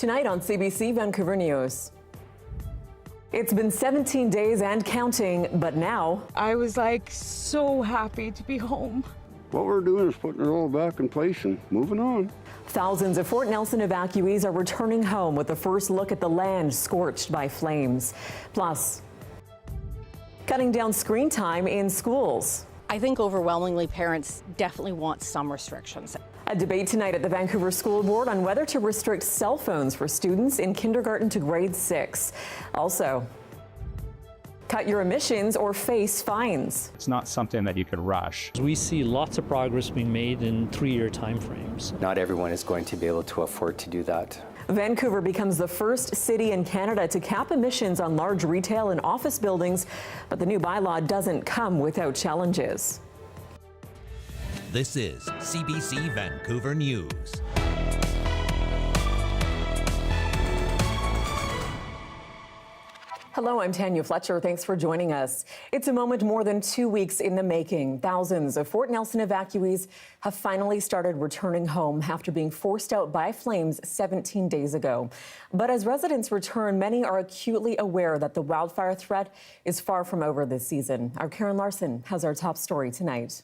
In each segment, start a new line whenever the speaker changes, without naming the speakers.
Tonight on CBC Vancouver News. It's been 17 days and counting, but now
I was like so happy to be home.
What we're doing is putting it all back in place and moving on.
Thousands of Fort Nelson evacuees are returning home with the first look at the land scorched by flames. Plus, cutting down screen time in schools.
I think overwhelmingly parents definitely want some restrictions.
A debate tonight at the Vancouver School Board on whether to restrict cell phones for students in kindergarten to grade 6. Also, cut your emissions or face fines.
It's not something that you could rush.
We see lots of progress being made in 3-year timeframes.
Not everyone is going to be able to afford to do that.
Vancouver becomes the first city in Canada to cap emissions on large retail and office buildings, but the new bylaw doesn't come without challenges.
This is CBC Vancouver News.
Hello, I'm Tanya Fletcher. Thanks for joining us. It's a moment more than 2 weeks in the making. Thousands of Fort Nelson evacuees have finally started returning home after being forced out by flames 17 days ago. But as residents return, many are acutely aware that the wildfire threat is far from over this season. Our Karen Larson has our top story tonight.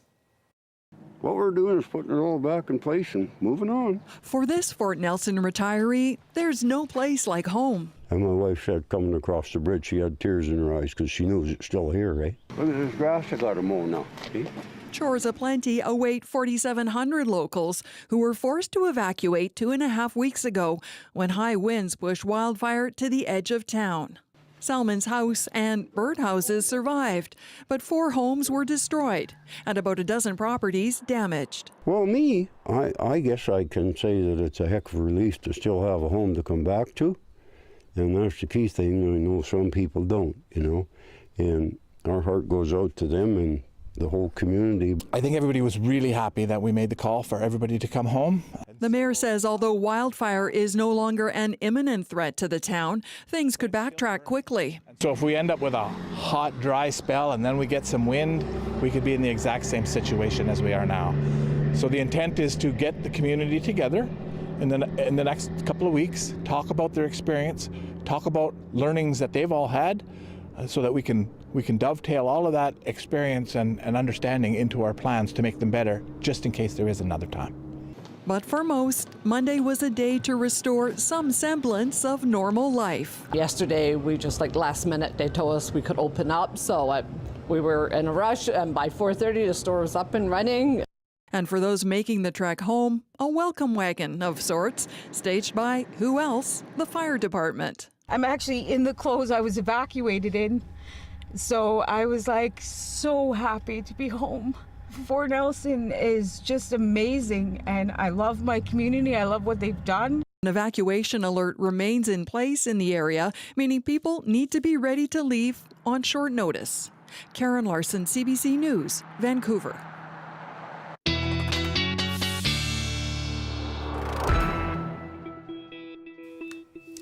What we're doing is putting it all back in place and moving on.
For this Fort Nelson retiree, there's no place like home.
And my wife said coming across the bridge, she had tears in her eyes because she knows it's still here, right? Look at this grass I got to mow now, see?
Chores aplenty await 4,700 locals who were forced to evacuate 2.5 weeks ago when high winds pushed wildfire to the edge of town. Salmon's house and birdhouses survived, but 4 homes were destroyed and about a dozen properties damaged.
Well, I guess I can say that it's a heck of a relief to still have a home to come back to. And that's the key thing. I know some people don't, and our heart goes out to them and the whole community.
I think everybody was really happy that we made the call for everybody to come home.
The mayor says although wildfire is no longer an imminent threat to the town, things could backtrack quickly.
So if we end up with a hot, dry spell and then we get some wind, we could be in the exact same situation as we are now. So the intent is to get the community together in the next couple of weeks, talk about their experience, talk about learnings that they've all had, so that we can dovetail all of that experience and understanding into our plans to make them better, just in case there is another time.
But for most, Monday was a day to restore some semblance of normal life.
Yesterday, we just last minute, they told us we could open up, so we were in a rush, and by 4:30 the store was up and running.
And for those making the trek home, a welcome wagon of sorts, staged by who else? The fire department.
I'm actually in the clothes I was evacuated in, so I was so happy to be home. Fort Nelson is just amazing, and I love my community. I love what they've done.
An evacuation alert remains in place in the area, meaning people need to be ready to leave on short notice. Karen Larson, CBC News, Vancouver.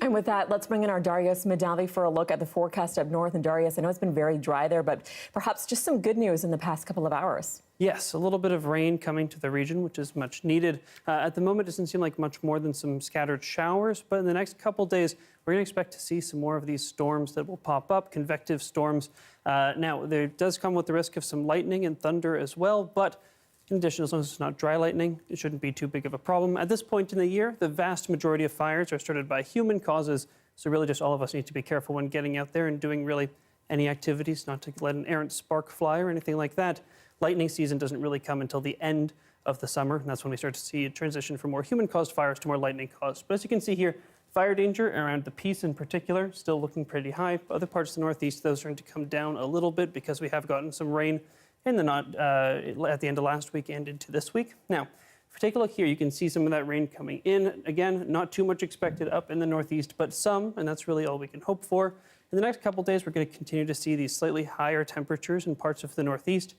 And with that, let's bring in our Darius Madavi for a look at the forecast up north. And Darius, I know it's been very dry there, but perhaps just some good news in the past couple of hours.
Yes, a little bit of rain coming to the region, which is much needed. At the moment, it doesn't seem like much more than some scattered showers, but in the next couple days, we're going to expect to see some more of these storms that will pop up, convective storms. Now, there does come with the risk of some lightning and thunder as well, but in addition, as long as it's not dry lightning, it shouldn't be too big of a problem. At this point in the year, the vast majority of fires are started by human causes, so really just all of us need to be careful when getting out there and doing really any activities, not to let an errant spark fly or anything like that. Lightning season doesn't really come until the end of the summer, and that's when we start to see a transition from more human-caused fires to more lightning-caused. But as you can see here, fire danger around the Peace in particular, still looking pretty high. Other parts of the northeast, those are starting to come down a little bit because we have gotten some rain at the end of last week and into this week. Now, if we take a look here, you can see some of that rain coming in. Again, not too much expected up in the northeast, but some, and that's really all we can hope for. In the next couple days, we're going to continue to see these slightly higher temperatures in parts of the northeast.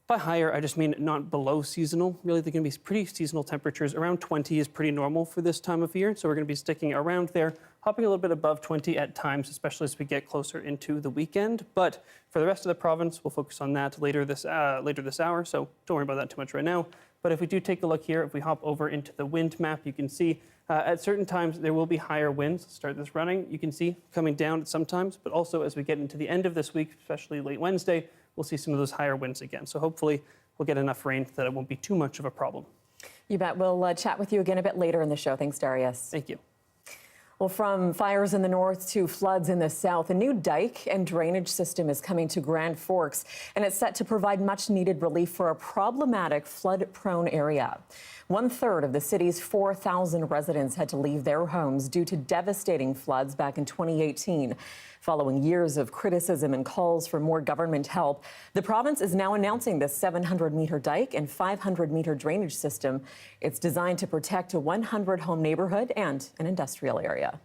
By higher, I just mean not below seasonal. Really, they're going to be pretty seasonal temperatures. Around 20 is pretty normal for this time of year, so we're going to be sticking around there, hopping a little bit above 20 at times, especially as we get closer into the weekend. But for the rest of the province, we'll focus on that later this hour, so don't worry about that too much right now. But if we do take a look here, if we hop over into the wind map, you can see at certain times there will be higher winds. Let's start this running. You can see coming down at some times, but also as we get into the end of this week, especially late Wednesday, we'll see some of those higher winds again. So hopefully we'll get enough rain that it won't be too much of a problem.
You bet. We'll chat with you again a bit later in the show. Thanks, Darius.
Thank you.
Well, from fires in the north to floods in the south, a new dike and drainage system is coming to Grand Forks, and it's set to provide much-needed relief for a problematic flood-prone area. 1/3 of the city's 4,000 residents had to leave their homes due to devastating floods back in 2018. Following years of criticism and calls for more government help, the province is now announcing this 700-meter dike and 500-meter drainage system. It's designed to protect a 100-home neighborhood and an industrial area.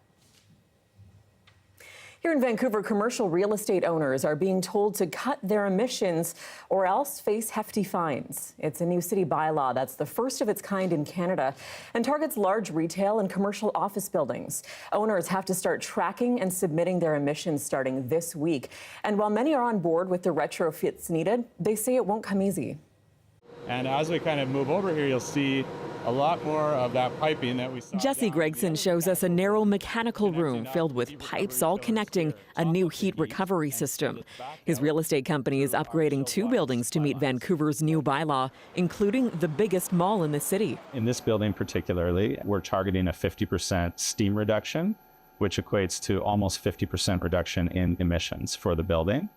Here in Vancouver, commercial real estate owners are being told to cut their emissions or else face hefty fines. It's a new city bylaw that's the first of its kind in Canada and targets large retail and commercial office buildings. Owners have to start tracking and submitting their emissions starting this week. And while many are on board with the retrofits needed, they say it won't come easy.
And as we kind of move over here, you'll see a lot more of that piping that we saw.
Jesse Gregson shows us a narrow mechanical room filled with pipes all connecting a new heat recovery system. His real estate company is upgrading 2 buildings to meet Vancouver's new bylaw, including the biggest mall in the city.
In this building particularly, we're targeting a 50% steam reduction, which equates to almost 50% reduction in emissions for the building.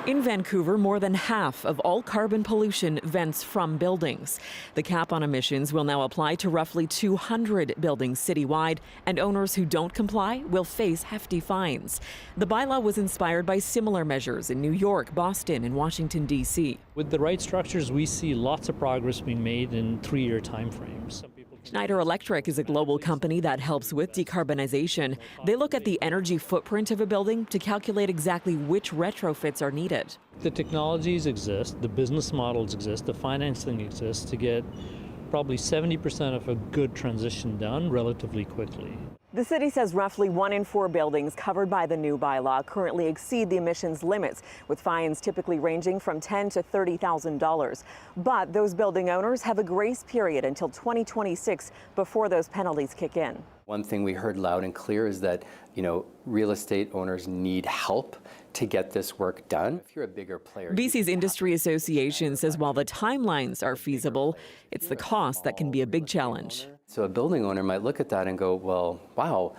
In Vancouver, more than half of all carbon pollution vents from buildings. The cap on emissions will now apply to roughly 200 buildings citywide, and owners who don't comply will face hefty fines. The bylaw was inspired by similar measures in New York, Boston, and Washington, D.C.
With the right structures, we see lots of progress being made in 3-year time frames.
Schneider Electric is a global company that helps with decarbonization. They look at the energy footprint of a building to calculate exactly which retrofits are needed.
The technologies exist, the business models exist, the financing exists to get probably 70% of a good transition done relatively quickly.
The city says roughly 1 in 4 buildings covered by the new bylaw currently exceed the emissions limits, with fines typically ranging from $10,000 to $30,000. But those building owners have a grace period until 2026 before those penalties kick in.
One thing we heard loud and clear is that, real estate owners need help to get this work done. If you're a bigger player,
BC's Industry Association says while the timelines are feasible, it's the cost that can be a big challenge.
So a building owner might look at that and go, well, wow,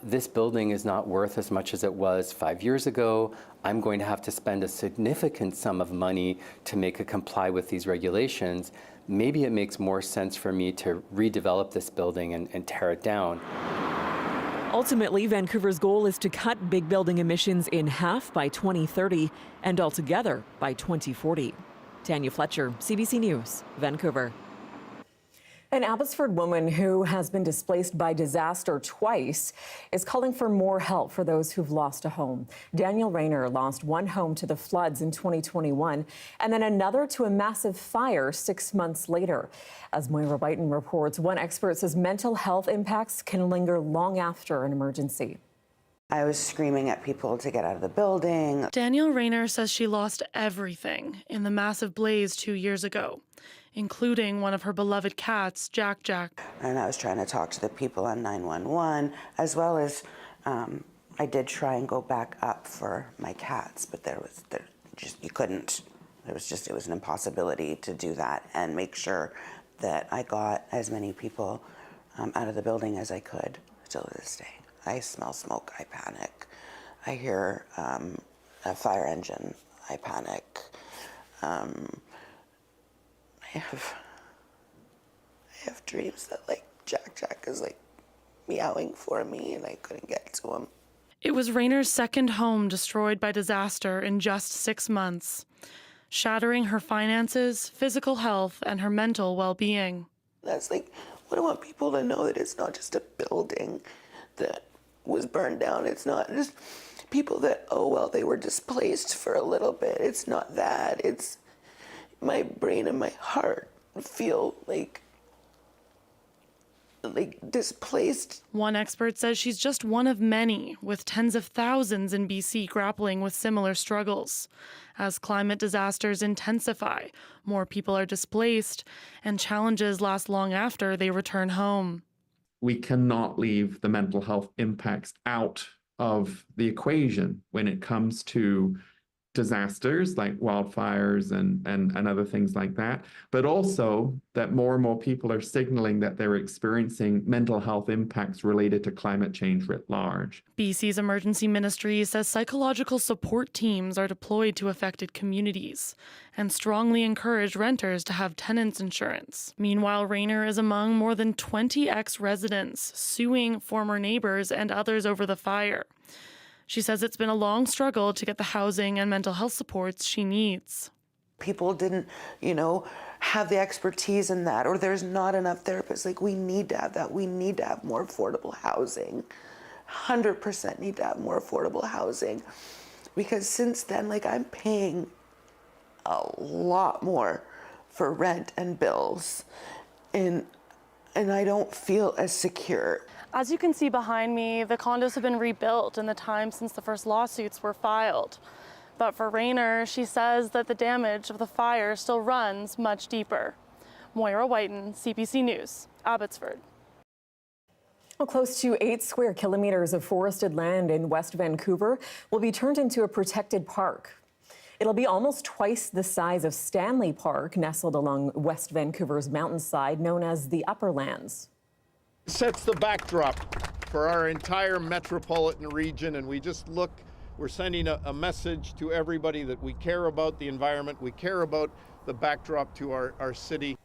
this building is not worth as much as it was 5 years ago. I'm going to have to spend a significant sum of money to make it comply with these regulations. Maybe it makes more sense for me to redevelop this building and tear it down.
Ultimately, Vancouver's goal is to cut big building emissions in half by 2030 and altogether by 2040. Tanya Fletcher, CBC News, Vancouver.
An Abbotsford woman who has been displaced by disaster twice is calling for more help for those who've lost a home. Daniel Rayner lost one home to the floods in 2021 and then another to a massive fire 6 months later. As Moira Whiten reports, one expert says mental health impacts can linger long after an emergency.
I was screaming at people to get out of the building.
Danielle Rayner says she lost everything in the massive blaze 2 years ago, including one of her beloved cats, Jack.
And I was trying to talk to the people on 911, as well as I did try and go back up for my cats, but you couldn't. It was an impossibility to do that and make sure that I got as many people out of the building as I could still to this day. I smell smoke, I panic. I hear a fire engine, I panic. I have dreams that Jack is meowing for me and I couldn't get to him.
It was Rayner's second home destroyed by disaster in just 6 months, shattering her finances, physical health, and her mental well-being.
That's what I want people to know, that it's not just a building that was burned down. It's not just people that, they were displaced for a little bit. It's not that. It's my brain and my heart feel like displaced.
One expert says she's just one of many, with tens of thousands in BC grappling with similar struggles. As climate disasters intensify, more people are displaced, and challenges last long after they return home.
We cannot leave the mental health impacts out of the equation when it comes to disasters like wildfires and other things like that, but also that more and more people are signaling that they're experiencing mental health impacts related to climate change writ large.
BC's emergency ministry says psychological support teams are deployed to affected communities and strongly encourage renters to have tenants insurance. Meanwhile, Rayner is among more than 20 ex-residents suing former neighbors and others over the fire. She says it's been a long struggle to get the housing and mental health supports she needs.
People didn't, have the expertise in that, or there's not enough therapists. Like, we need to have that. We need to have more affordable housing. 100% need to have more affordable housing. Because since then, I'm paying a lot more for rent and bills. And I don't feel as secure.
As you can see behind me, the condos have been rebuilt in the time since the first lawsuits were filed. But for Rayner, she says that the damage of the fire still runs much deeper. Moira Whiten, CBC News, Abbotsford.
Well, close to 8 square kilometers of forested land in West Vancouver will be turned into a protected park. It'll be almost twice the size of Stanley Park, nestled along West Vancouver's mountainside, known as the Upperlands.
Sets the backdrop for our entire metropolitan region, and we're sending a message to everybody that we care about the environment, we care about the backdrop to our city.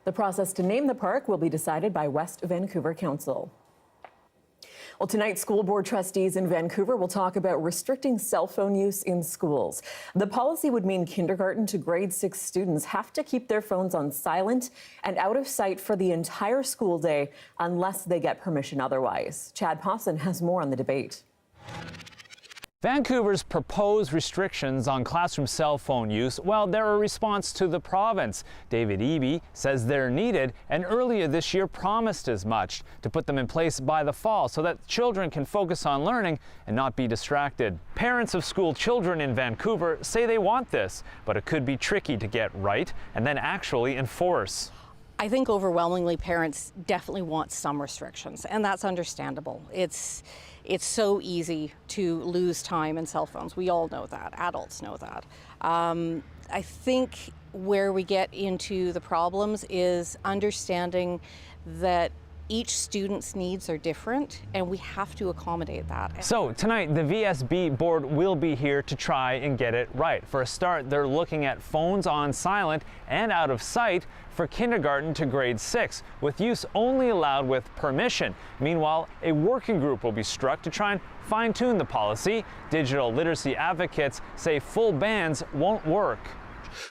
The process to name the park will be decided by West Vancouver Council. Well, tonight, school board trustees in Vancouver will talk about restricting cell phone use in schools. The policy would mean kindergarten to grade 6 students have to keep their phones on silent and out of sight for the entire school day unless they get permission otherwise. Chad Pawson has more on the debate.
Vancouver's proposed restrictions on classroom cell phone use, well, they're a response to the province. David Eby says they're needed, and earlier this year promised as much to put them in place by the fall so that children can focus on learning and not be distracted. Parents of school children in Vancouver say they want this, but it could be tricky to get right and then actually enforce.
I think overwhelmingly parents definitely want some restrictions, and that's understandable. It's so easy to lose time in cell phones. We all know that. Adults know that. I think where we get into the problems is understanding that each student's needs are different, and we have to accommodate that.
So tonight, the VSB board will be here to try and get it right. For a start, they're looking at phones on silent and out of sight for kindergarten to grade 6, with use only allowed with permission. Meanwhile, a working group will be struck to try and fine-tune the policy. Digital literacy advocates say full bans won't work.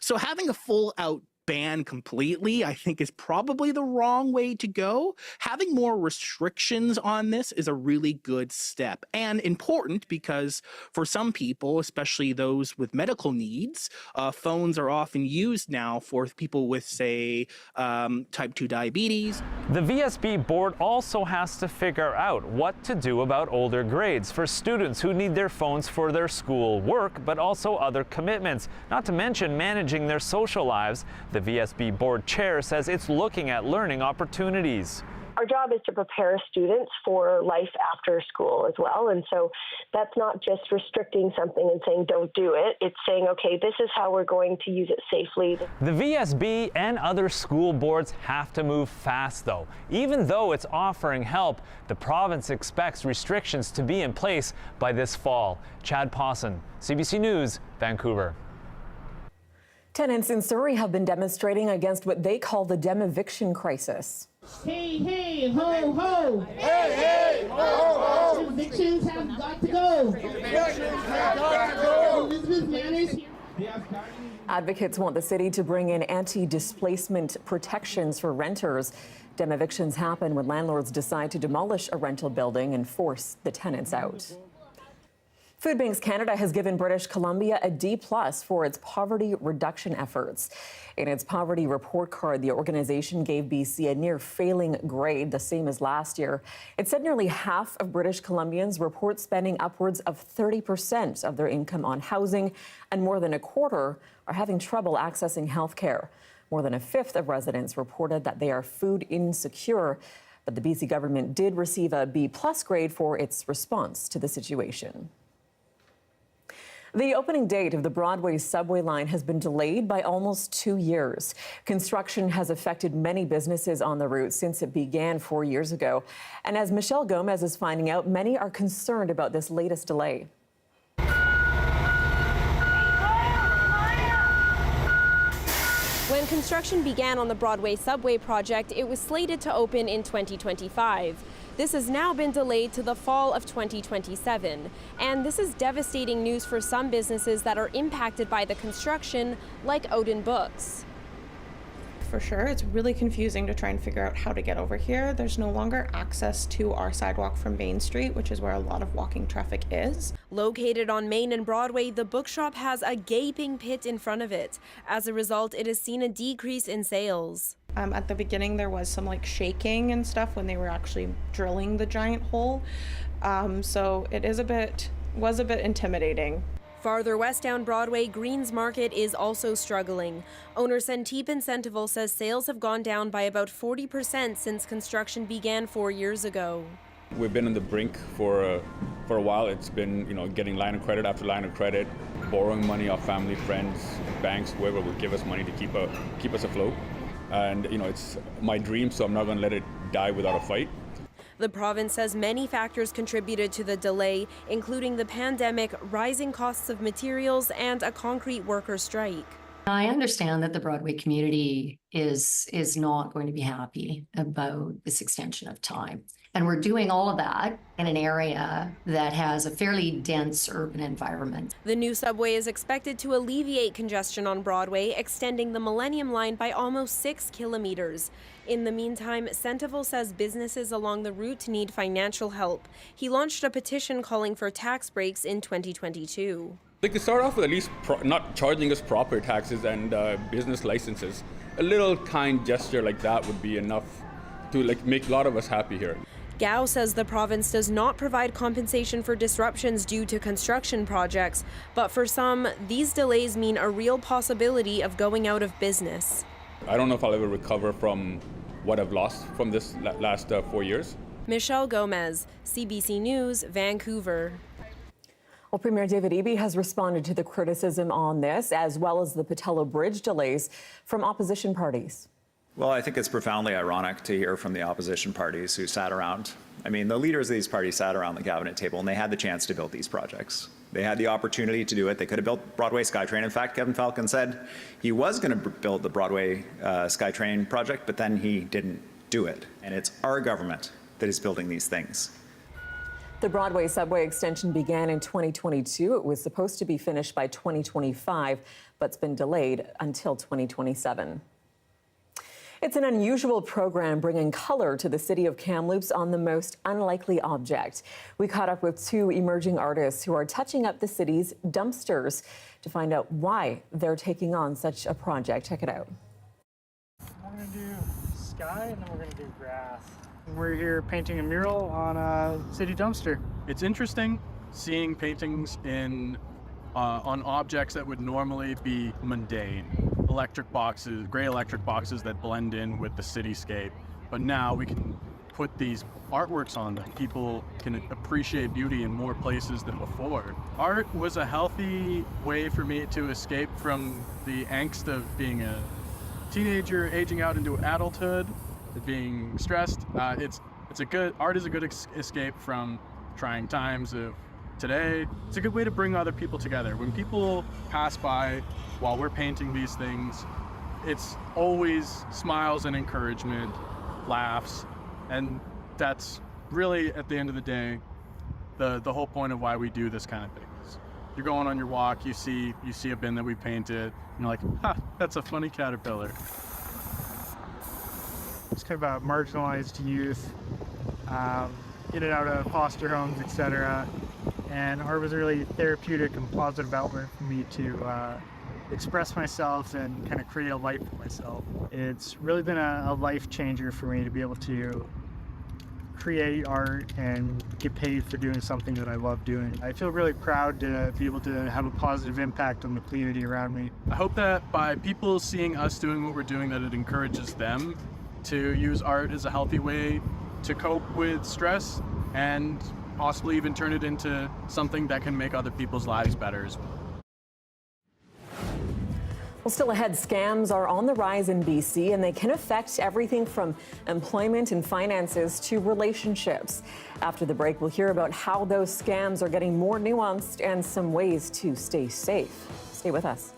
So having a full-out ban completely, I think, is probably the wrong way to go. Having more restrictions on this is a really good step, and important because for some people, especially those with medical needs, phones are often used now for people with, say, type 2 diabetes.
The VSB board also has to figure out what to do about older grades for students who need their phones for their school work, but also other commitments, not to mention managing their social lives. The VSB board chair says it's looking at learning opportunities.
Our job is to prepare students for life after school as well. And so that's not just restricting something and saying don't do it. It's saying, okay, this is how we're going to use it safely.
The VSB and other school boards have to move fast, though. Even though it's offering help, the province expects restrictions to be in place by this fall. Chad Pawson, CBC News, Vancouver.
Tenants in Surrey have been demonstrating against what they call the dem-eviction crisis.
Hey, hey, ho, ho!
Hey, hey, ho, ho, ho!
Evictions have got to go!
Evictions have got to go!
Elizabeth Manners here.
Advocates want the city to bring in anti-displacement protections for renters. Dem-evictions happen when landlords decide to demolish a rental building and force the tenants out. Food Banks Canada has given British Columbia a D+ for its poverty reduction efforts. In its poverty report card, the organization gave BC a near failing grade, the same as last year. It said nearly half of British Columbians report spending upwards of 30% of their income on housing, and more than a quarter are having trouble accessing health care. More than a fifth of residents reported that they are food insecure. But the BC government did receive a B+ grade for its response to the situation. The opening date of the Broadway subway line has been delayed by almost 2 years. Construction has affected many businesses on the route since it began 4 years ago. And as Michelle Gomez is finding out, many are concerned about this latest delay.
When construction began on the Broadway subway project, it was slated to open in 2025. This has now been delayed to the fall of 2027. And this is devastating news for some businesses that are impacted by the construction, like Odin Books.
For sure, it's really confusing to try and figure out how to get over here. There's no longer access to our sidewalk from Main Street, which is where a lot of walking traffic is.
Located on Main and Broadway, the bookshop has a gaping pit in front of it. As a result, it has seen a decrease in sales.
At the beginning, there was some shaking and stuff when they were actually drilling the giant hole. So it was a bit intimidating.
Farther west down Broadway, Green's Market is also struggling. Owner Santip Incentival says sales have gone down by about 40% since construction began 4 years ago.
We've been on the brink for a while. It's been, getting line of credit after line of credit, borrowing money off family, friends, banks, whoever would give us money to keep us afloat. And, it's my dream, so I'm not going to let it die without a fight.
The province says many factors contributed to the delay, including the pandemic, rising costs of materials, and a concrete worker strike.
I understand that the Broadway community is not going to be happy about this extension of time. And we're doing all of that in an area that has a fairly dense urban environment.
The new subway is expected to alleviate congestion on Broadway, extending the Millennium Line by almost 6 kilometers. In the meantime, Sentival says businesses along the route need financial help. He launched a petition calling for tax breaks in 2022.
They could start off with at least not charging us property taxes and business licenses. A little kind gesture like that would be enough to make a lot of us happy here.
Gao says the province does not provide compensation for disruptions due to construction projects, but for some, these delays mean a real possibility of going out of business.
I don't know if I'll ever recover from what I've lost from this last 4 years.
Michelle Gomez, CBC News, Vancouver.
Well, Premier David Eby has responded to the criticism on this, as well as the Patello Bridge delays from opposition parties.
Well, I think it's profoundly ironic to hear from the opposition parties who sat around. I mean, the leaders of these parties sat around the cabinet table and they had the chance to build these projects. They had the opportunity to do it. They could have built Broadway SkyTrain. In fact, Kevin Falcon said he was going to build the Broadway SkyTrain project, but then he didn't do it. And it's our government that is building these things.
The Broadway subway extension began in 2022. It was supposed to be finished by 2025, but it's been delayed until 2027. It's an unusual program bringing color to the city of Kamloops on the most unlikely object. We caught up with two emerging artists who are touching up the city's dumpsters to find out why they're taking on such a project. Check it out.
We're going to do sky and then we're going to do grass. We're here painting a mural on a city dumpster.
It's interesting seeing paintings on objects that would normally be mundane. Electric boxes, gray electric boxes that blend in with the cityscape. But now we can put these artworks on them. People can appreciate beauty in more places than before. Art was a healthy way for me to escape from the angst of being a teenager, aging out into adulthood, being stressed. Art is a good escape from trying times of today. It's a good way to bring other people together. When people pass by while we're painting these things, it's always smiles and encouragement, laughs, and that's really, at the end of the day, the whole point of why we do this kind of thing. You're going on your walk, you see a bin that we painted, and you're like, ha, that's a funny caterpillar.
It's kind of about marginalized youth, in and out of foster homes, etc. and art was a really therapeutic and positive outlet for me to express myself and kind of create a life for myself. It's really been a life changer for me to be able to create art and get paid for doing something that I love doing. I feel really proud to be able to have a positive impact on the community around me.
I hope that by people seeing us doing what we're doing, that it encourages them to use art as a healthy way to cope with stress and possibly even turn it into something that can make other people's lives better as well.
Well, still ahead, scams are on the rise in BC, and they can affect everything from employment and finances to relationships. After the break, we'll hear about how those scams are getting more nuanced and some ways to stay safe. Stay with us.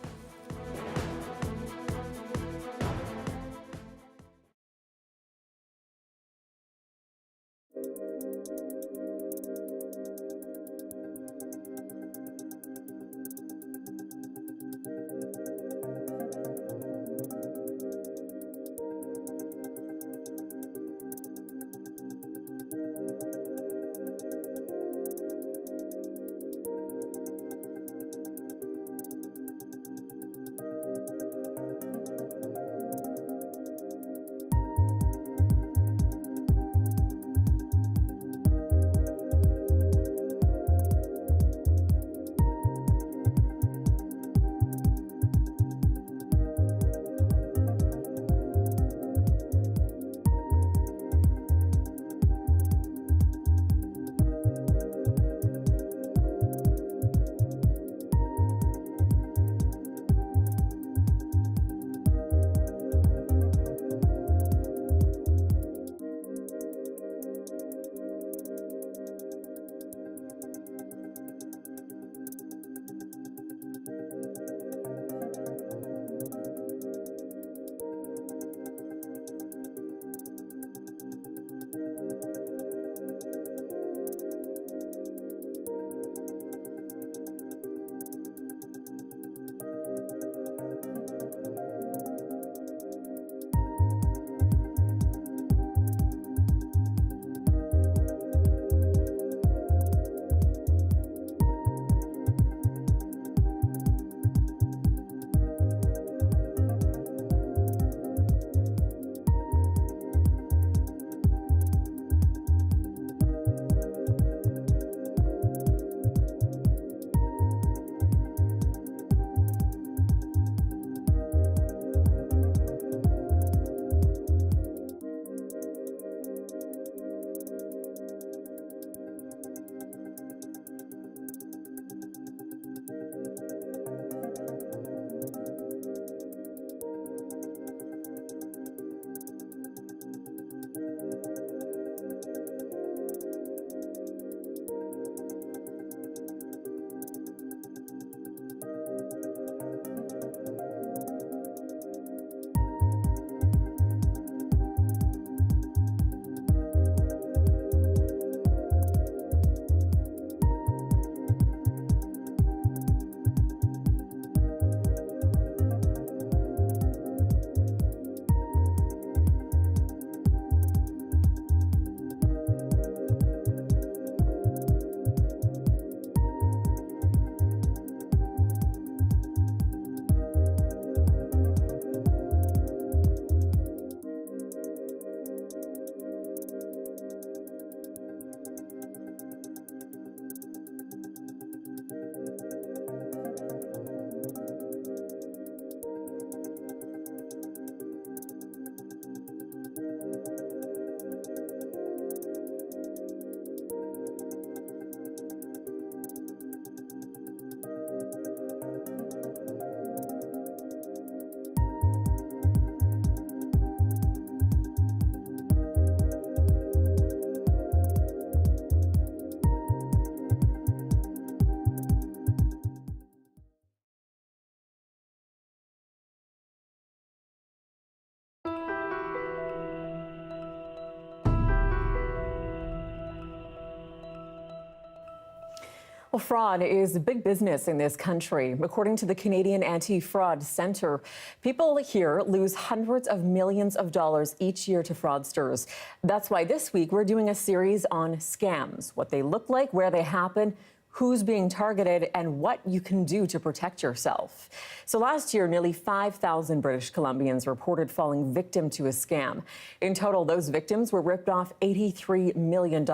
Well, fraud is big business in this country. According to the Canadian Anti-Fraud Centre, people here lose hundreds of millions of dollars each year to fraudsters. That's why this week we're doing a series on scams, what they look like, where they happen, who's being targeted, and what you can do to protect yourself. So last year, nearly 5,000 British Columbians reported falling victim to a scam. In total, those victims were ripped off $83 million.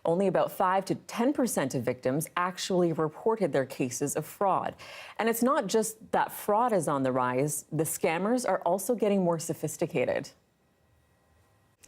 Only about 5 to 10% of victims actually reported their cases of fraud. And it's not just that fraud is on the rise, the scammers are also getting more sophisticated.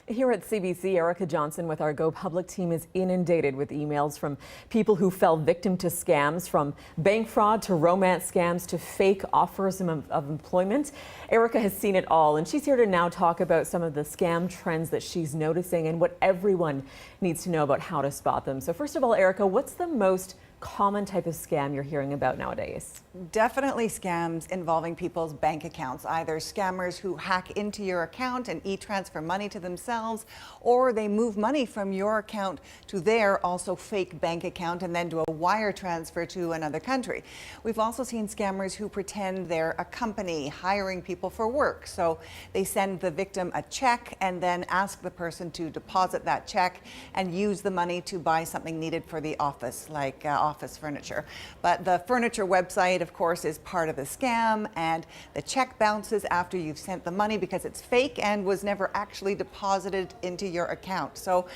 Here at CBC, Erica Johnson with our Go Public team is inundated with emails from people who fell victim to scams, from bank fraud to romance scams to fake offers of employment. Erica has seen it all, and she's here to now talk about some of the scam trends that she's noticing and what everyone needs to know about how to spot them. So first of all, Erica, what's the most common type of scam you're hearing about nowadays?
Definitely scams involving people's bank accounts, either scammers who hack into your account and e-transfer money to themselves, or they move money from your account to their also fake bank account and then do a wire transfer to another country. We've also seen scammers who pretend they're a company hiring people for work. So they send the victim a check and then ask the person to deposit that check and use the money to buy something needed for the office, like office furniture. But the furniture website, of course, is part of the scam, and the check bounces after you've sent the money because it's fake and was never actually deposited into your account. So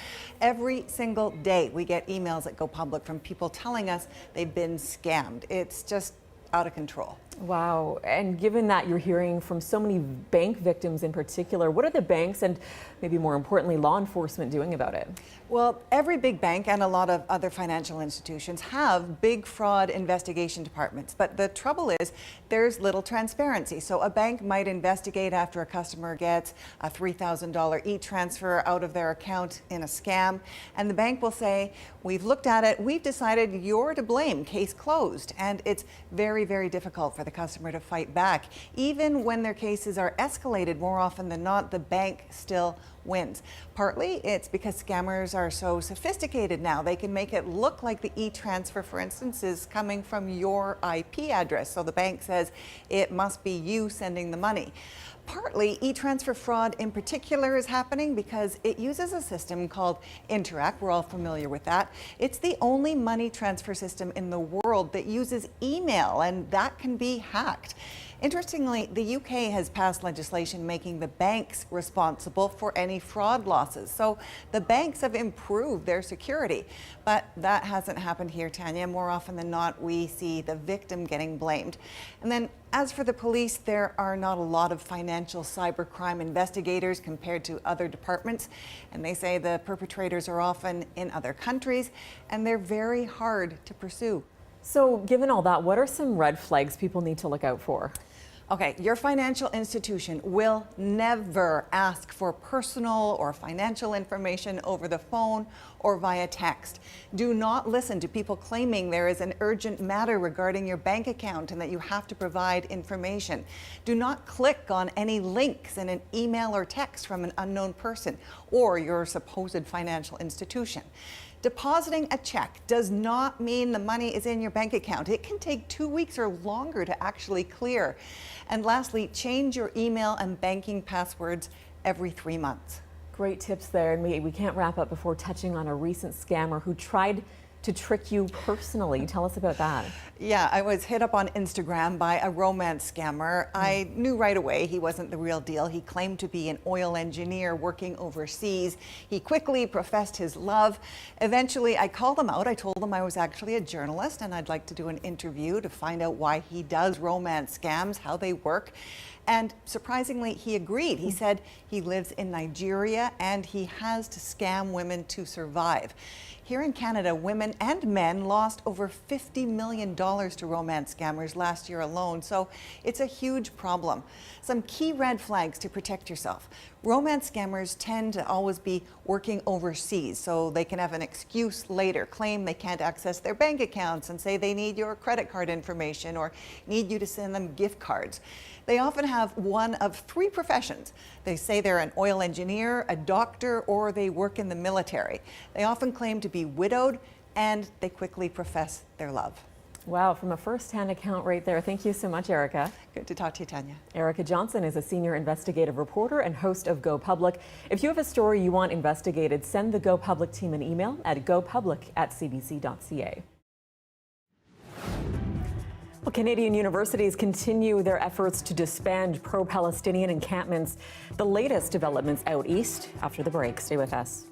every single day we get emails that go public from people telling us they've been scammed. It's just out of control.
Wow. And given that you're hearing from so many bank victims in particular, what are the banks and maybe more importantly law enforcement doing about it?
Well, every big bank and a lot of other financial institutions have big fraud investigation departments. But the trouble is there's little transparency. So a bank might investigate after a customer gets a $3,000 e-transfer out of their account in a scam. And the bank will say, we've looked at it, we've decided you're to blame, case closed. And it's very, very difficult for the customer to fight back. Even when their cases are escalated, more often than not, the bank still wins. Partly it's because scammers are so sophisticated now. They can make it look like the e-transfer, for instance, is coming from your IP address. So the bank says it must be you sending the money. Partly, e-transfer fraud in particular is happening because it uses a system called Interac. We're all familiar with that. It's the only money transfer system in the world that uses email, and that can be hacked. Interestingly, the UK has passed legislation making the banks responsible for any fraud losses. So the banks have improved their security, but that hasn't happened here, Tanya. More often than not, we see the victim getting blamed. And then as for the police, there are not a lot of financial cybercrime investigators compared to other departments. And they say the perpetrators are often in other countries and they're very hard to pursue.
So given all that, what are some red flags people need to look out for?
Okay, your financial institution will never ask for personal or financial information over the phone or via text. Do not listen to people claiming there is an urgent matter regarding your bank account and that you have to provide information. Do not click on any links in an email or text from an unknown person or your supposed financial institution. Depositing a check does not mean the money is in your bank account. It can take 2 weeks or longer to actually clear. And lastly, change your email and banking passwords every 3 months.
Great tips there. And we can't wrap up before touching on a recent scammer who tried to trick you personally. Tell us about that.
Yeah, I was hit up on Instagram by a romance scammer. I knew right away he wasn't the real deal. He claimed to be an oil engineer working overseas. He quickly professed his love. Eventually, I called him out. I told him I was actually a journalist and I'd like to do an interview to find out why he does romance scams, how they work. And surprisingly, he agreed. He said he lives in Nigeria and he has to scam women to survive. Here in Canada, women and men lost over $50 million to romance scammers last year alone, so it's a huge problem. Some key red flags to protect yourself. Romance scammers tend to always be working overseas, so they can have an excuse later, claim they can't access their bank accounts and say they need your credit card information or need you to send them gift cards. They often have one of 3 professions. They say they're an oil engineer, a doctor, or they work in the military. They often claim to be widowed, and they quickly profess their love.
Wow, from a first-hand account right there. Thank you so much, Erica.
Good to talk to you, Tanya.
Erica Johnson is a senior investigative reporter and host of Go Public. If you have a story you want investigated, send the Go Public team an email at gopublic@cbc.ca. Well, Canadian universities continue their efforts to disband pro-Palestinian encampments. The latest developments out east after the break. Stay with us.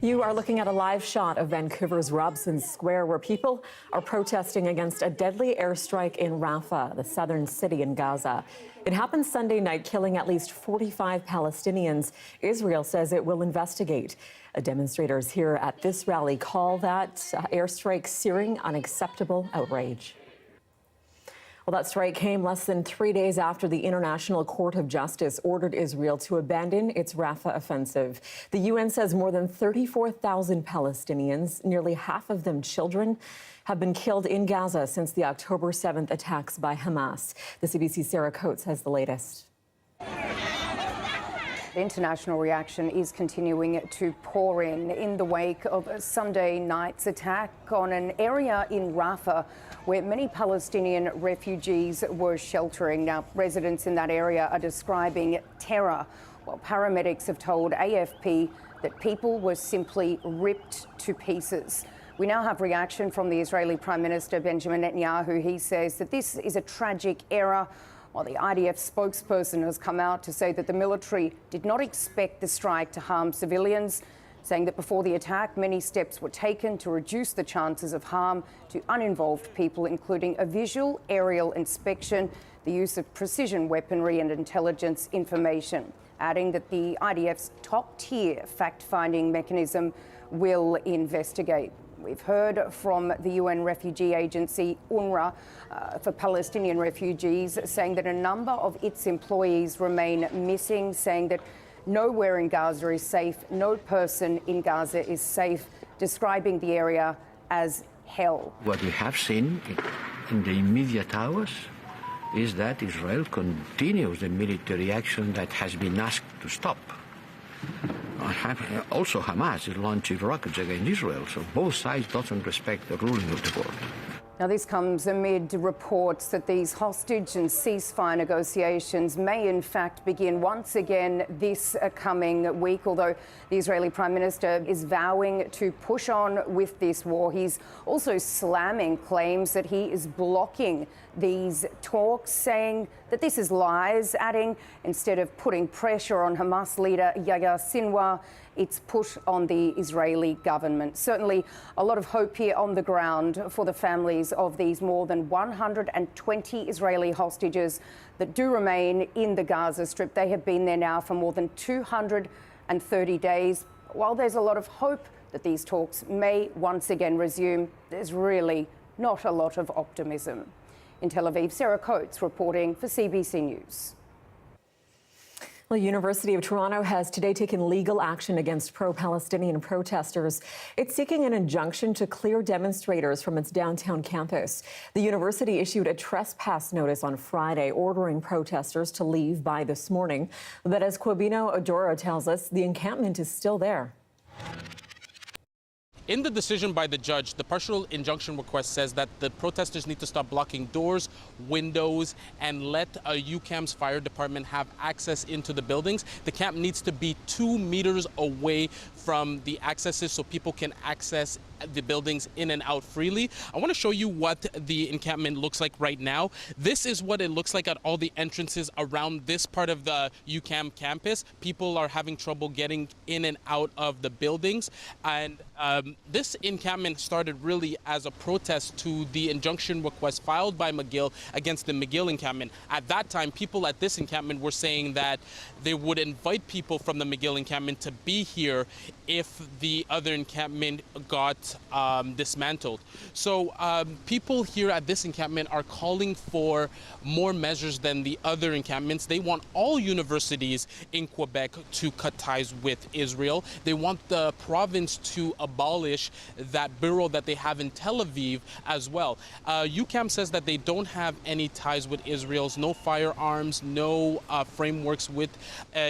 You are looking at a live shot of Vancouver's Robson Square, where people are protesting against a deadly airstrike in Rafah, the southern city in Gaza. It happened Sunday night, killing at least 45 Palestinians. Israel says it will investigate. Demonstrators here at this rally call that airstrike searing, unacceptable outrage. Well, that strike came less than 3 days after the International Court of Justice ordered Israel to abandon its Rafah offensive. The UN says more than 34,000 Palestinians, nearly half of them children, have been killed in Gaza since the October 7th attacks by Hamas. The CBC's Sarah Coates has the latest.
The international reaction is continuing to pour in the wake of Sunday night's attack on an area in Rafah where many Palestinian refugees were sheltering. Now, residents in that area are describing terror, while paramedics have told AFP that people were simply ripped to pieces. We now have reaction from the Israeli Prime Minister Benjamin Netanyahu. He says that this is a tragic error, while the IDF spokesperson has come out to say that the military did not expect the strike to harm civilians saying that before the attack, many steps were taken to reduce the chances of harm to uninvolved people, including a visual aerial inspection, the use of precision weaponry and intelligence information, adding that the IDF's top-tier fact-finding mechanism will investigate. We've heard from the UN refugee agency UNRWA for Palestinian refugees saying that a number of its employees remain missing, saying that nowhere in Gaza is safe, no person in Gaza is safe, describing the area as hell.
What we have seen in the immediate hours is that Israel continues the military action that has been asked to stop. Also, Hamas is launching rockets against Israel, so both sides don't respect the ruling of the world.
Now, this comes amid reports that these hostage and ceasefire negotiations may in fact begin once again this coming week, although the Israeli Prime Minister is vowing to push on with this war. He's also slamming claims that he is blocking these talks, saying that this is lies, adding instead of putting pressure on Hamas leader Yahya Sinwar, it's put on the Israeli government. Certainly a lot of hope here on the ground for the families of these more than 120 Israeli hostages that do remain in the Gaza Strip. They have been there now for more than 230 days. While there's a lot of hope that these talks may once again resume, there's really not a lot of optimism. In Tel Aviv, Sarah Coates reporting for CBC News.
The University of Toronto has today taken legal action against pro-Palestinian protesters. It's seeking an injunction to clear demonstrators from its downtown campus. The university issued a trespass notice on Friday, ordering protesters to leave by this morning. But as Quabino Odoro tells us, the encampment is still there.
In the decision by the judge, the partial injunction request says that the protesters need to stop blocking doors, windows, and let UQAM's fire department have access into the buildings. The camp needs to be 2 meters away from the accesses so people can access the buildings in and out freely. I want to show you what the encampment looks like right now. This is what it looks like at all the entrances around this part of the UQAM campus. People are having trouble getting in and out of the buildings. And this encampment started really as a protest to the injunction request filed by McGill against the McGill encampment. At that time, people at this encampment were saying that they would invite people from the McGill encampment to be here if the other encampment got dismantled. So people here at this encampment are calling for more measures than the other encampments. They want all universities in Quebec to cut ties with Israel. They want the province to abolish that bureau that they have in Tel Aviv as well. UQAM says that they don't have any ties with Israel, no firearms, no frameworks with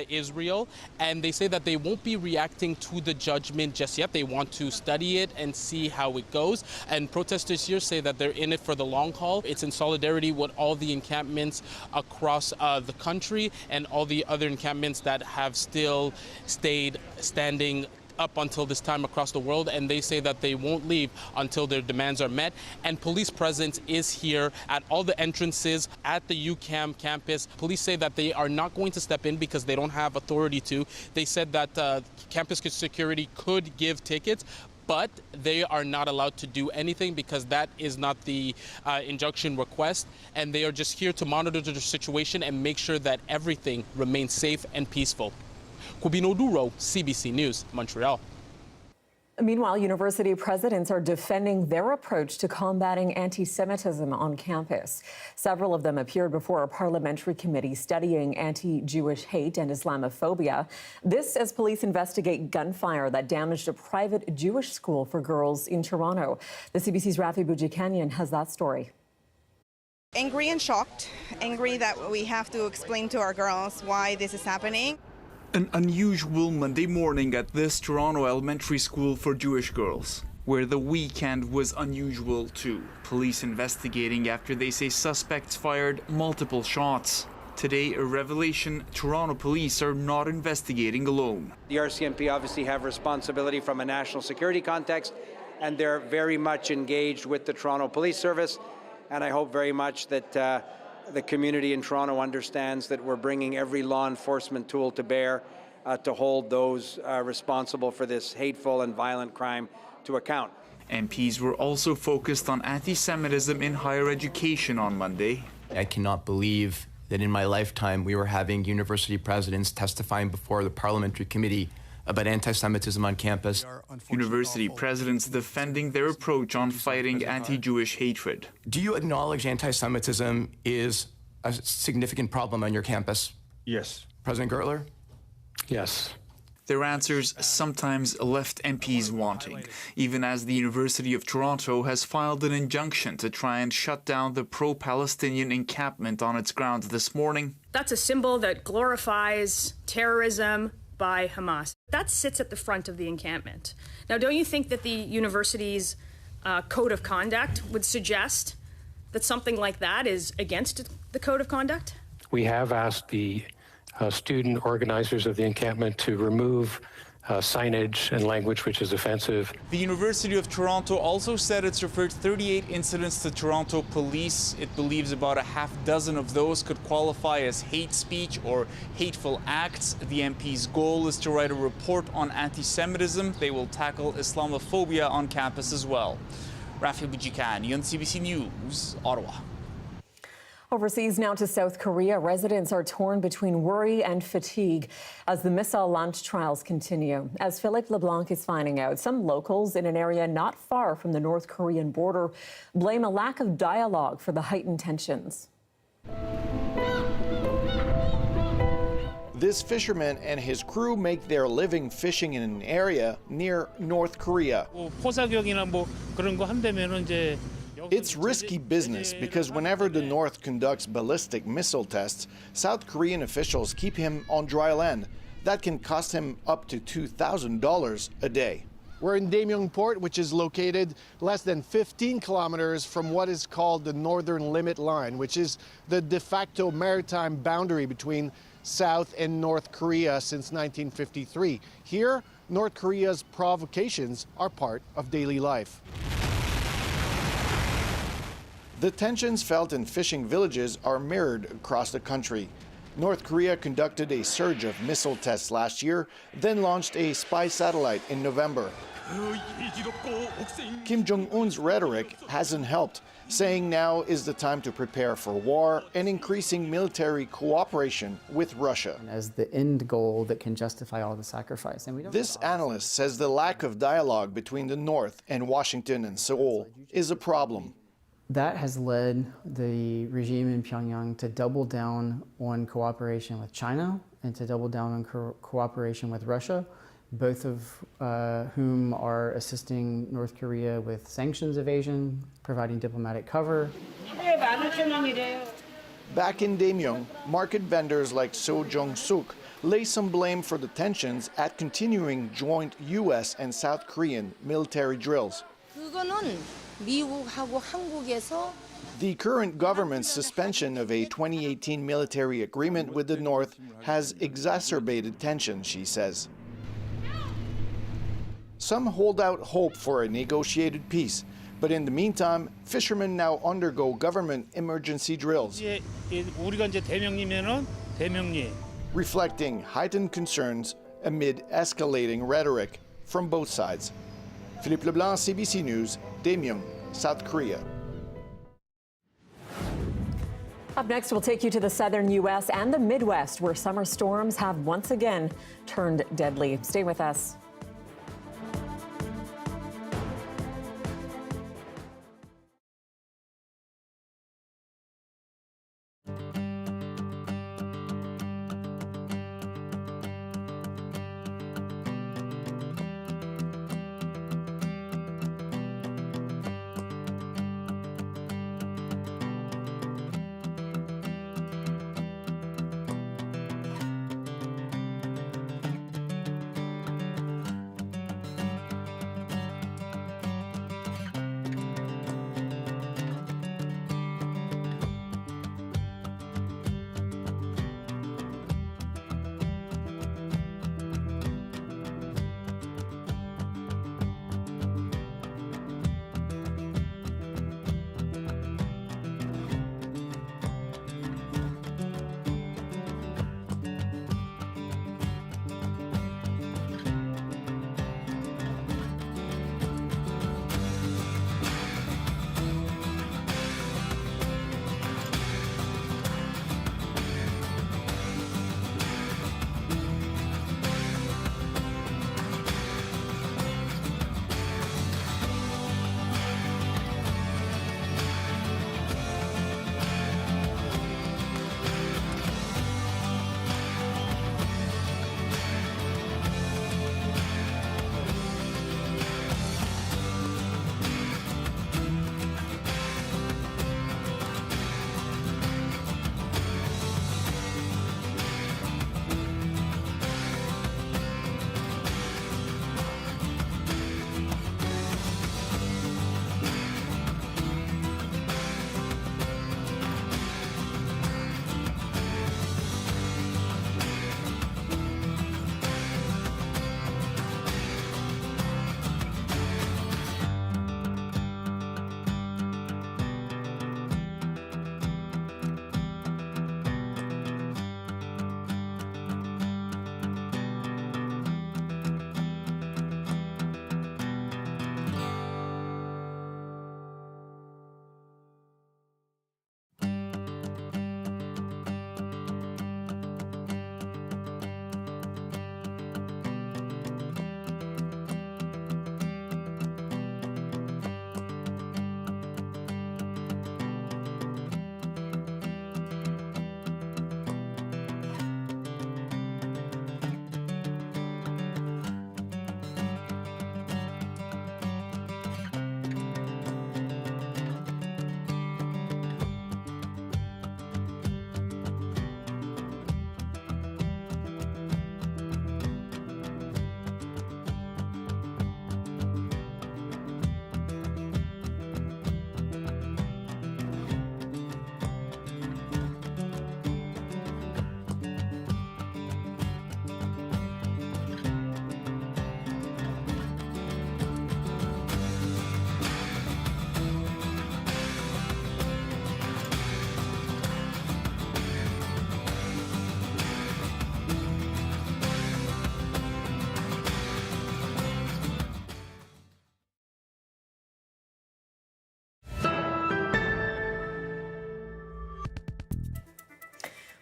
Israel, and they say that they won't be reacting to the judgment just yet. They want to study it and see how it goes. And protesters here say that they're in it for the long haul. It's in solidarity with all the encampments across the country and all the other encampments that have still stayed standing up until this time across the world, and they say that they won't leave until their demands are met. And police presence is here at all the entrances at the UQAM campus. Police say that they are not going to step in because they don't have authority to. They said that campus security could give tickets, but they are not allowed to do anything because that is not the injunction request, and they are just here to monitor the situation and make sure that everything remains safe and peaceful. Quabino Odoro, CBC News, Montreal.
Meanwhile, university presidents are defending their approach to combating anti-Semitism on campus. Several of them appeared before a parliamentary committee studying anti-Jewish hate and Islamophobia. This as police investigate gunfire that damaged a private Jewish school for girls in Toronto. The CBC's Rafi Boudjikanian has that story.
Angry and shocked. Angry that we have to explain to our girls why this is happening.
An unusual Monday morning at this Toronto elementary school for Jewish girls, where the weekend was unusual too. Police investigating after they say suspects fired multiple shots. Today, a revelation: Toronto police are not investigating alone.
The RCMP obviously have responsibility from a national security context, and they're very much engaged with the Toronto Police Service, and I hope very much that the community in Toronto understands that we're bringing every law enforcement tool to bear to hold those responsible for this hateful and violent crime to account.
MPs were also focused on anti-Semitism in higher education on Monday.
I cannot believe that in my lifetime we were having university presidents testifying before the parliamentary committee about anti-Semitism on campus.
University presidents defending their approach on fighting anti-Jewish hatred.
Do you acknowledge anti-Semitism is a significant problem on your campus?
Yes.
President Gertler?
Yes.
Their answers sometimes left MPs wanting, even as the University of Toronto has filed an injunction to try and shut down the pro-Palestinian encampment on its grounds this morning.
That's a symbol that glorifies terrorism by Hamas. That sits at the front of the encampment. Now, don't you think that the university's code of conduct would suggest that something like that is against the code of conduct?
We have asked the student organizers of the encampment to remove signage and language which is offensive.
The University of Toronto also said it's referred 38 incidents to Toronto police. It believes about a half dozen of those could qualify as hate speech or hateful acts. The MP's goal is to write a report on anti-Semitism. They will tackle Islamophobia on campus as well. Rafi Bujikani on CBC News, Ottawa.
Overseas now to South Korea, residents are torn between worry and fatigue as the missile launch trials continue. As Philippe LeBlanc is finding out, some locals in an area not far from the North Korean border blame a lack of dialogue for the heightened tensions.
This fisherman and his crew make their living fishing in an area near North Korea. It's risky business because whenever the North conducts ballistic missile tests, South Korean officials keep him on dry land. That can cost him up to $2,000 a day.
We're in Daemyeong Port, which is located less than 15 kilometers from what is called the Northern Limit Line, which is the de facto maritime boundary between South and North Korea since 1953. Here, North Korea's provocations are part of daily life.
The tensions felt in fishing villages are mirrored across the country. North Korea conducted a surge of missile tests last year, then launched a spy satellite in November. Kim Jong-un's rhetoric hasn't helped, saying now is the time to prepare for war and increasing military cooperation with Russia.
As the end goal that can justify all the sacrifice. And
this analyst says the lack of dialogue between the North and Washington and Seoul is a problem.
That has led the regime in Pyongyang to double down on cooperation with China and to double down on cooperation with Russia, both of whom are assisting North Korea with sanctions evasion, providing diplomatic cover.
Back in Daemyeong, market vendors like So Jong-suk lay some blame for the tensions at continuing joint U.S. and South Korean military drills. The current government's suspension of a 2018 military agreement with the North has exacerbated tension, she says. Some hold out hope for a negotiated peace, but in the meantime, fishermen now undergo government emergency drills, reflecting heightened concerns amid escalating rhetoric from both sides. Philippe Leblanc, CBC News, Daemyeong, South Korea.
Up next, we'll take you to the southern U.S. and the Midwest, where summer storms have once again turned deadly. Stay with us.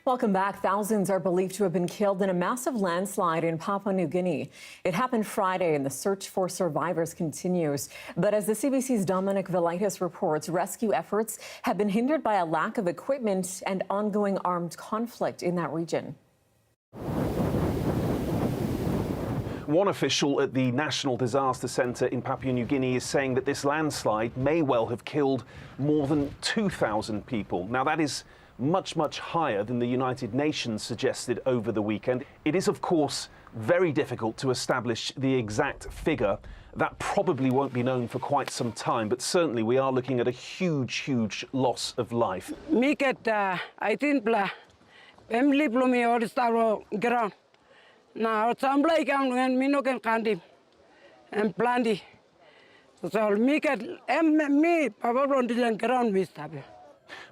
Welcome back. Thousands are believed to have been killed in a massive landslide in Papua New Guinea. It happened Friday, and the search for survivors continues. But as the CBC's Dominic Velitis reports, rescue efforts have been hindered by a lack of equipment and ongoing armed conflict in that region.
One official at the National Disaster Centre in Papua New Guinea is saying that this landslide may well have killed more than 2,000 people. Now, that is much, much higher than the United Nations suggested over the weekend. It is, of course, very difficult to establish the exact figure. That probably won't be known for quite some time, but certainly we are looking at a huge, huge loss of life.
I think family plumi or star ground. Now samplai kam dengan minokan kandim and planti. So me papa on ground mistabe.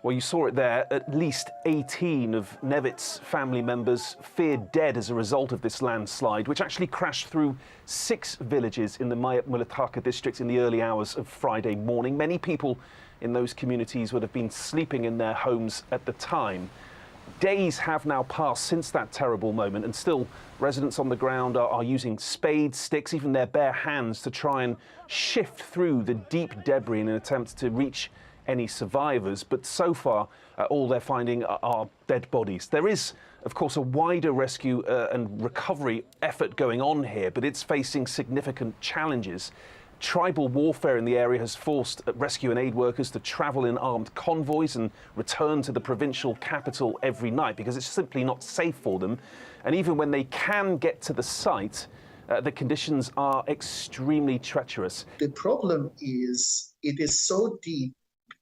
Well, you saw it there. At least 18 of Nevit's family members feared dead as a result of this landslide, which actually crashed through 6 villages in the Mayat Mulataka district in the early hours of Friday morning. Many people in those communities would have been sleeping in their homes at the time. Days have now passed since that terrible moment, and still residents on the ground are using spades, sticks, even their bare hands to try and shift through the deep debris in an attempt to reach any survivors. But so far, all they're finding are dead bodies. There is, of course, a wider rescue and recovery effort going on here, but it's facing significant challenges. Tribal warfare in the area has forced rescue and aid workers to travel in armed convoys and return to the provincial capital every night because it's simply not safe for them. And even when they can get to the site, the conditions are extremely treacherous.
The problem is it is so deep,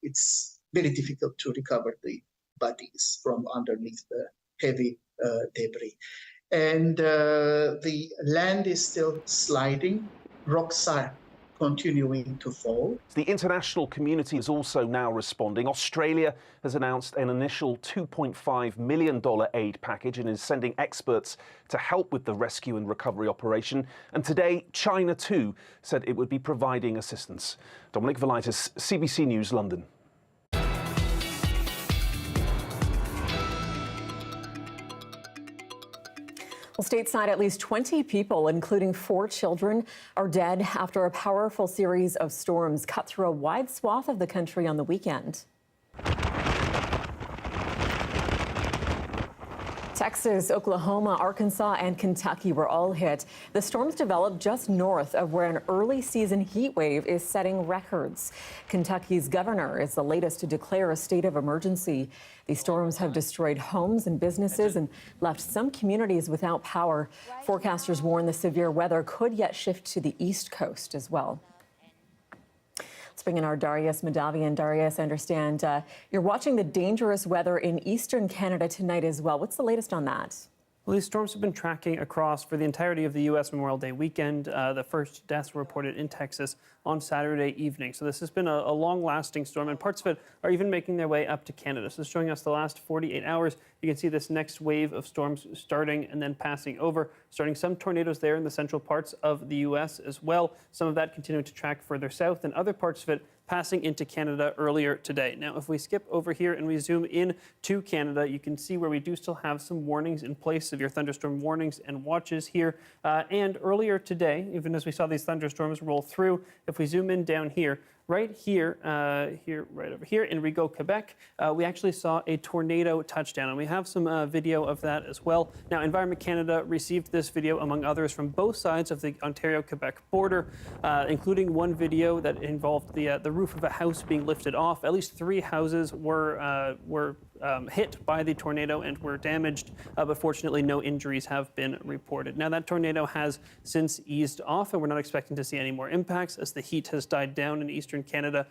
it's very difficult to recover the bodies from underneath the heavy debris. And the land is still sliding, rocks are continuing to fall.
The international community is also now responding. Australia has announced an initial $2.5 million aid package and is sending experts to help with the rescue and recovery operation. And today, China too said it would be providing assistance. Dominic Velitis, CBC News, London.
Well, stateside, at least 20 people, including 4 children, are dead after a powerful series of storms cut through a wide swath of the country on the weekend. Texas, Oklahoma, Arkansas, and Kentucky were all hit. The storms developed just north of where an early season heat wave is setting records. Kentucky's governor is the latest to declare a state of emergency. These storms have destroyed homes and businesses and left some communities without power. Forecasters warn the severe weather could yet shift to the East Coast as well. Let's bring in our Darius Madavian. Darius, I understand you're watching the dangerous weather in eastern Canada tonight as well. What's the latest on that?
Well, these storms have been tracking across for the entirety of the U.S. Memorial Day weekend. The first deaths were reported in Texas on Saturday evening. So this has been a long-lasting storm, and parts of it are even making their way up to Canada. So it's showing us the last 48 hours. You can see this next wave of storms starting and then passing over, starting some tornadoes there in the central parts of the U.S. as well. Some of that continuing to track further south, and other parts of it passing into Canada earlier today. Now, if we skip over here and we zoom in to Canada, you can see where we do still have some warnings in place, severe thunderstorm warnings and watches here. And earlier today, even as we saw these thunderstorms roll through, if we zoom in down here, right here, right over here in Rigaud, Quebec, we actually saw a tornado touchdown, and we have some video of that as well. Now, Environment Canada received this video, among others, from both sides of the Ontario-Quebec border, including one video that involved the roof of a house being lifted off. At least 3 houses were hit by the tornado and were damaged, but fortunately no injuries have been reported. Now, that tornado has since eased off, and we're not expecting to see any more impacts. As the heat has died down in eastern Canada,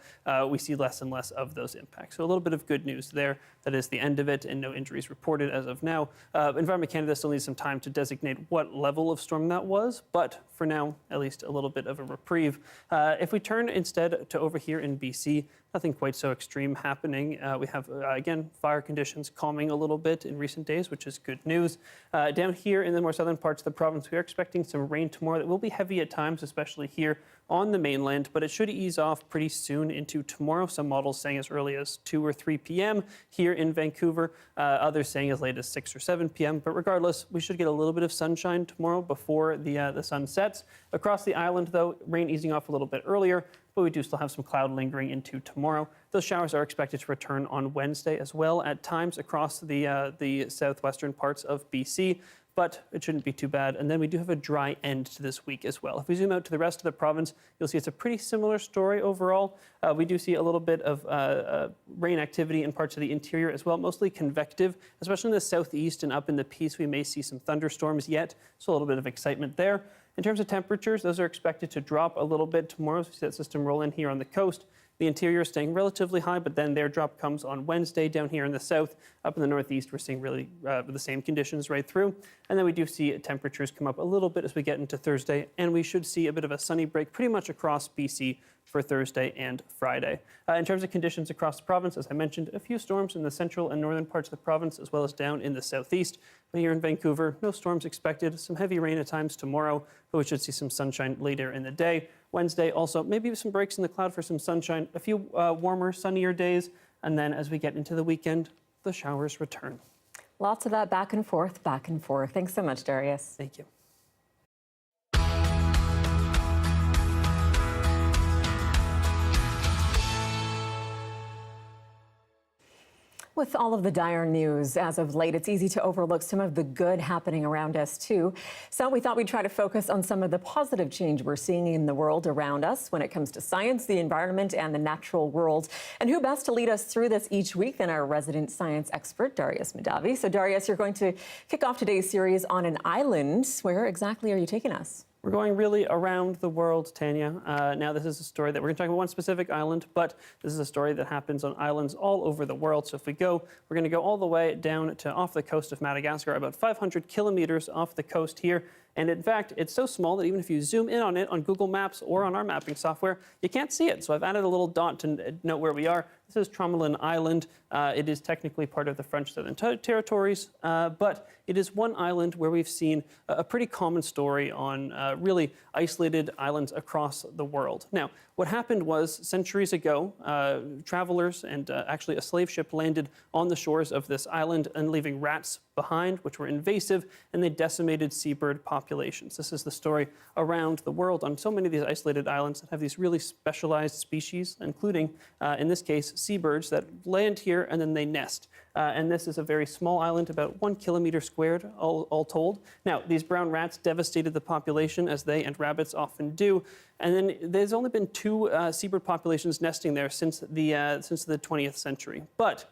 we see less and less of those impacts. So a little bit of good news there. That is the end of it, and no injuries reported as of now. Environment Canada still needs some time to designate what level of storm that was, but for now, at least a little bit of a reprieve. If we turn instead to over here in BC, Nothing quite so extreme happening. We have, again, fire conditions calming a little bit in recent days, which is good news. Down here in the more southern parts of the province, we are expecting some rain tomorrow that will be heavy at times, especially here on the mainland, but it should ease off pretty soon into tomorrow. Some models saying as early as 2 or 3 p.m. here in Vancouver, others saying as late as 6 or 7 p.m. But regardless, we should get a little bit of sunshine tomorrow before the sun sets. Across the island, though, rain easing off a little bit earlier, but we do still have some cloud lingering into tomorrow. Those showers are expected to return on Wednesday as well at times across the southwestern parts of BC, but it shouldn't be too bad. And then we do have a dry end to this week as well. If we zoom out to the rest of the province, you'll see it's a pretty similar story overall. We do see a little bit of rain activity in parts of the interior as well, mostly convective, especially in the southeast and up in the Peace. We may see some thunderstorms yet, so a little bit of excitement there. In terms of temperatures, those are expected to drop a little bit tomorrow as we see that system roll in here on the coast. The interior is staying relatively high, but then their drop comes on Wednesday down here in the south. Up in the northeast, we're seeing really the same conditions right through. And then we do see temperatures come up a little bit as we get into Thursday, and we should see a bit of a sunny break pretty much across BC for Thursday and Friday. In terms of conditions across the province, as I mentioned, a few storms in the central and northern parts of the province, as well as down in the southeast. But here in Vancouver, no storms expected. Some heavy rain at times tomorrow, but we should see some sunshine later in the day. Wednesday also, maybe some breaks in the cloud for some sunshine, a few warmer, sunnier days. And then as we get into the weekend, the showers return.
Lots of that back and forth, back and forth. Thanks so much, Darius.
Thank you.
With all of the dire news as of late, it's easy to overlook some of the good happening around us, too. So we thought we'd try to focus on some of the positive change we're seeing in the world around us when it comes to science, the environment, and the natural world. And who best to lead us through this each week than our resident science expert, Darius Madavi. So, Darius, you're going to kick off today's series on an island. Where exactly are you taking us?
We're going really around the world, Tanya. Now, this is a story that we're going to talk about one specific island, but this is a story that happens on islands all over the world. So if we go, we're going to go all the way down to off the coast of Madagascar, about 500 kilometers off the coast here. And in fact, it's so small that even if you zoom in on it on Google Maps or on our mapping software, you can't see it. So I've added a little dot to note where we are. This is Tromelin Island. It is technically part of the French Southern Territories, but it is one island where we've seen a pretty common story on really isolated islands across the world. Now, what happened was centuries ago, travelers and actually a slave ship landed on the shores of this island and leaving rats behind, which were invasive, and they decimated seabird populations. This is the story around the world on so many of these isolated islands that have these really specialized species, including, in this case, seabirds that land here and then they nest. And this is a very small island, about 1 kilometer squared, all told. Now, these brown rats devastated the population, as they and rabbits often do. And then there's only been 2 seabird populations nesting there since the 20th century. But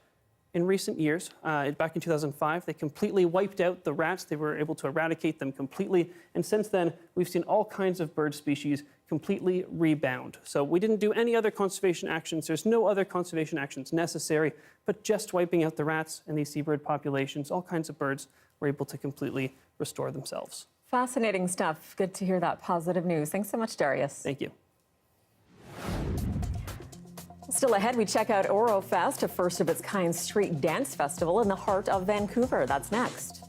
in recent years, back in 2005, they completely wiped out the rats. They were able to eradicate them completely. And since then, we've seen all kinds of bird species completely rebound. So we didn't do any other conservation actions. There's no other conservation actions necessary, but just wiping out the rats and these seabird populations, all kinds of birds were able to completely restore themselves.
Fascinating stuff. Good to hear that positive news. Thanks so much, Darius.
Thank you.
Still ahead, we check out Orofest, a first-of-its-kind street dance festival in the heart of Vancouver. That's next.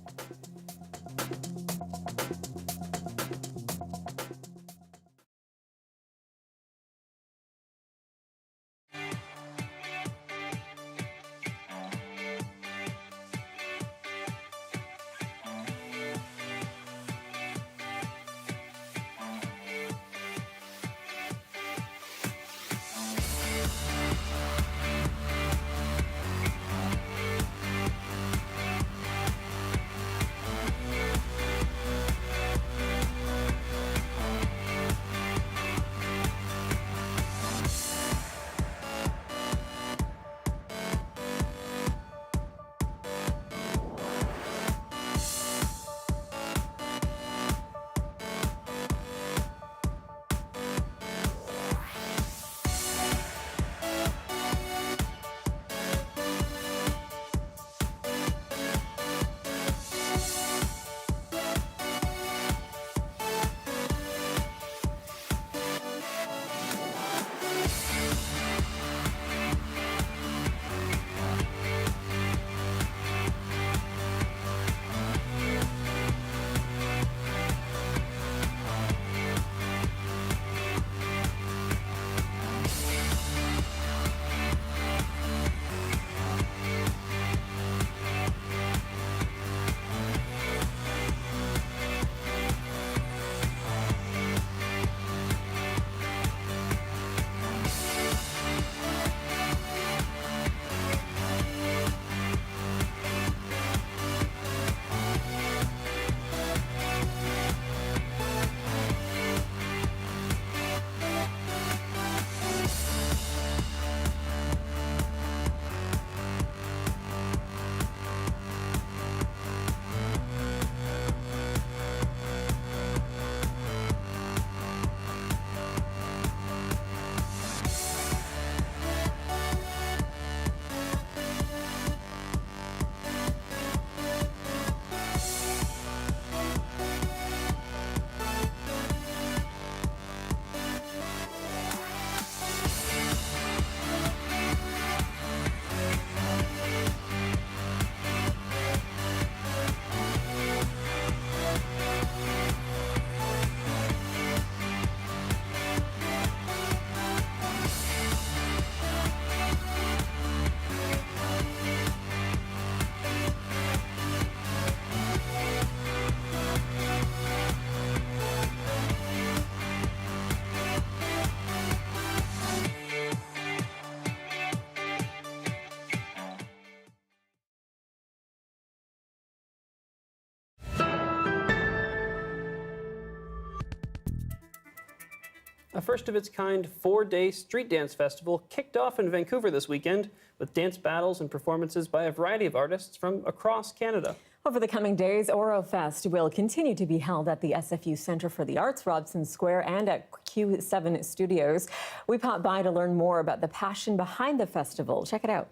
A first-of-its-kind 4-day street dance festival kicked off in Vancouver this weekend with dance battles and performances by a variety of artists from across Canada.
Over the coming days, Orofest will continue to be held at the SFU Centre for the Arts, Robson Square, and at Q7 Studios. We popped by to learn more about the passion behind the festival. Check it out.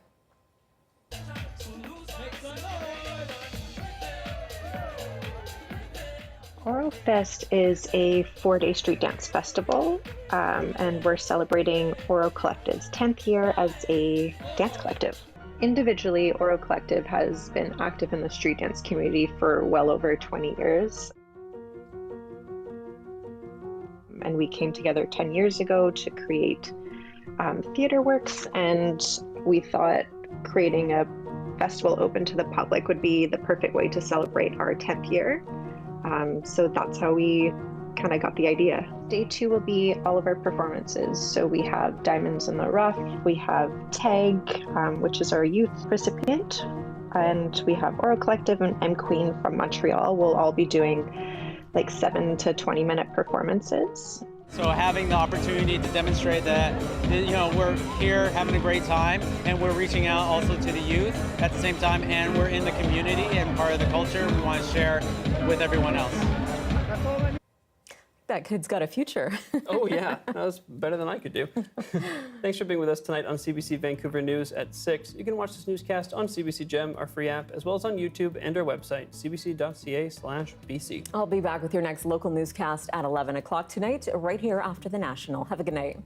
Orofest is a 4-day street dance festival, and we're celebrating Oro Collective's 10th year as a dance collective. Individually, Oro Collective has been active in the street dance community for well over 20 years. And we came together 10 years ago to create theater works, and we thought creating a festival open to the public would be the perfect way to celebrate our 10th year. So that's how we kind of got the idea. Day 2 will be all of our performances. So we have Diamonds in the Rough, we have Tag, which is our youth recipient, and we have Oro Collective and M Queen from Montreal. We'll all be doing like 7 to 20 minute performances.
So having the opportunity to demonstrate that, we're here having a great time, and we're reaching out also to the youth at the same time, and we're in the community and part of the culture we want to share with everyone else.
That kid's got a future.
Oh, yeah. That was better than I could do. Thanks for being with us tonight on CBC Vancouver News at 6. You can watch this newscast on CBC Gem, our free app, as well as on YouTube and our website, cbc.ca/BC.
I'll be back with your next local newscast at 11 o'clock tonight, right here after the National. Have a good night.